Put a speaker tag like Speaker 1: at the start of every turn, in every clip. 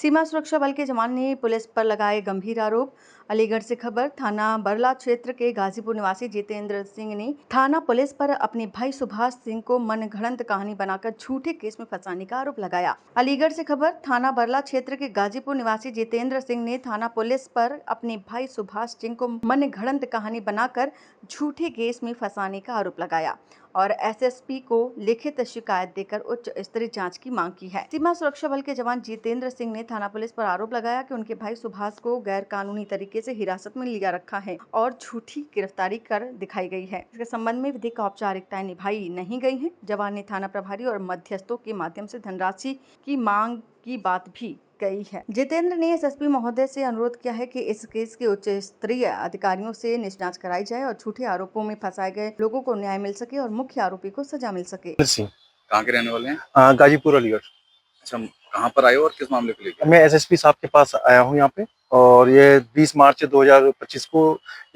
Speaker 1: सीमा सुरक्षा बल के जवान ने पुलिस पर लगाए गंभीर आरोप। अलीगढ़ से खबर। थाना बरला क्षेत्र के गाजीपुर निवासी जितेंद्र सिंह ने थाना पुलिस पर अपने भाई सुभाष सिंह को मनगढ़ंत कहानी बनाकर झूठे केस में फंसाने का आरोप लगाया। अलीगढ़ से खबर। थाना बरला क्षेत्र के गाजीपुर निवासी जितेंद्र सिंह ने थाना पुलिस पर अपने भाई सुभाष सिंह को मनगढ़ंत कहानी बनाकर झूठे केस में फंसाने का आरोप लगाया और एसएसपी को लिखित शिकायत देकर उच्च स्तरीय जांच की मांग की है। सीमा सुरक्षा बल के जवान जितेंद्र सिंह ने थाना पुलिस पर आरोप लगाया कि उनके भाई सुभाष को गैर कानूनी तरीके से हिरासत में लिया रखा है और झूठी गिरफ्तारी कर दिखाई गई है। इसके संबंध में विधिक औपचारिकताएं निभाई नहीं गई हैं। जवान ने थाना प्रभारी और मध्यस्थों के माध्यम से धनराशि की मांग की बात भी गई है। जितेंद्र ने एसएसपी महोदय से अनुरोध किया है कि इस केस के उच्च स्तरीय अधिकारियों से जांच कराई जाए और झूठे आरोपों में फंसाए गए लोगों को न्याय मिल सके और मुख्य आरोपी को सजा मिल सके।
Speaker 2: सिंह
Speaker 3: कहाँ के रहने वाले हैं?
Speaker 2: गाजीपुर अलीगढ़।
Speaker 3: अच्छा, कहाँ पर आए हो और किस मामले को लेकर?
Speaker 2: मैं एसएसपी साहब के पास आया हूँ यहाँ पे, और ये 20 मार्च 2025 को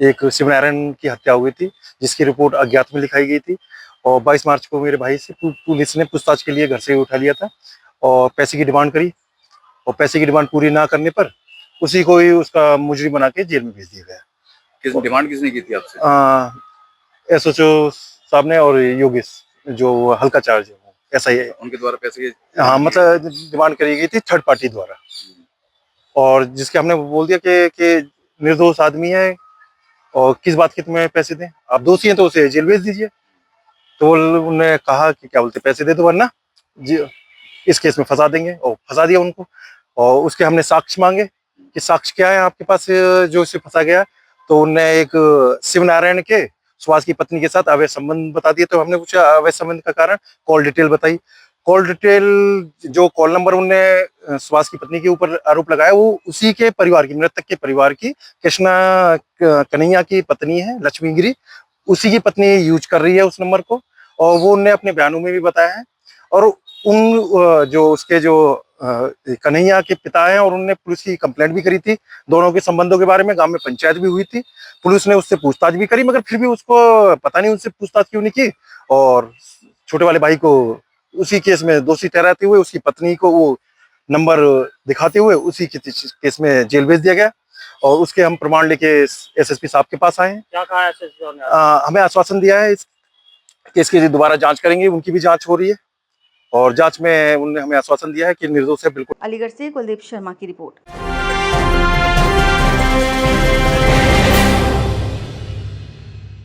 Speaker 2: एक शिवनारायण की हत्या हुई थी जिसकी रिपोर्ट अज्ञात में लिखाई गई थी, और 22 मार्च को मेरे भाई से पुलिस ने पूछताछ के लिए घर से उठा लिया था और पैसे की डिमांड करी, और पैसे की डिमांड पूरी ना करने पर उसी को ही उसका मुजरिम बना के जेल में भेज दिया गया।
Speaker 3: किस डिमांड किसने की थी आपसे?
Speaker 2: एसओचओ साहब ने और योगेश जो हल्का चार्ज है ऐसा ही है।
Speaker 3: उनके द्वारा पैसे की?
Speaker 2: हाँ, मतलब डिमांड करी गई थी थर्ड पार्टी द्वारा, और जिसके हमने बोल दिया कि निर्दोष आदमी है और किस बात के तुम्हें पैसे दें, आप दोषी हैं तो उसे जेल भेज दीजिए। तो उन्होंने कहा कि क्या बोलते पैसे दे दो वरना इस केस में फंसा देंगे, और फंसा दिया उनको। और उसके हमने साक्ष्य मांगे कि साक्ष्य क्या है आपके पास जो इसे फंसा गया। तो उनने एक शिवनारायण के सुभाष की पत्नी के साथ अवैध संबंध बता दिए। तो हमने पूछा अवैध संबंध का कारण, कॉल डिटेल बताई। कॉल डिटेल जो कॉल नंबर उनने सुभाष की पत्नी के ऊपर आरोप लगाया वो उसी के परिवार की, मृतक के परिवार की, कृष्णा कन्हैया की पत्नी है लक्ष्मीगिरी, उसी की पत्नी यूज कर रही है उस नंबर को, और वो उनने अपने बयानों में भी बताया है। और उन जो उसके जो कन्हैया के पिता हैं, और उनने पुलिस की कंप्लेंट भी करी थी दोनों के संबंधों के बारे में। गांव में पंचायत भी हुई थी, पुलिस ने उससे पूछताछ भी करी, मगर फिर भी उसको पता नहीं उनसे पूछताछ क्यों नहीं की, और छोटे वाले भाई को उसी केस में दोषी ठहराते हुए उसकी पत्नी को वो नंबर दिखाते हुए उसी केस में जेल भेज दिया गया। और उसके हम प्रमाण लेके एसएसपी साहब के पास आए हैं।
Speaker 4: क्या कहा एसएसपी साहब ने?
Speaker 2: हमें आश्वासन दिया है इस केस की दोबारा जांच करेंगे, उनकी भी जांच हो रही है, और जांच में उन्होंने हमें आश्वासन दिया है कि निर्दोष है बिल्कुल।
Speaker 1: अलीगढ़ से कुलदीप शर्मा की रिपोर्ट।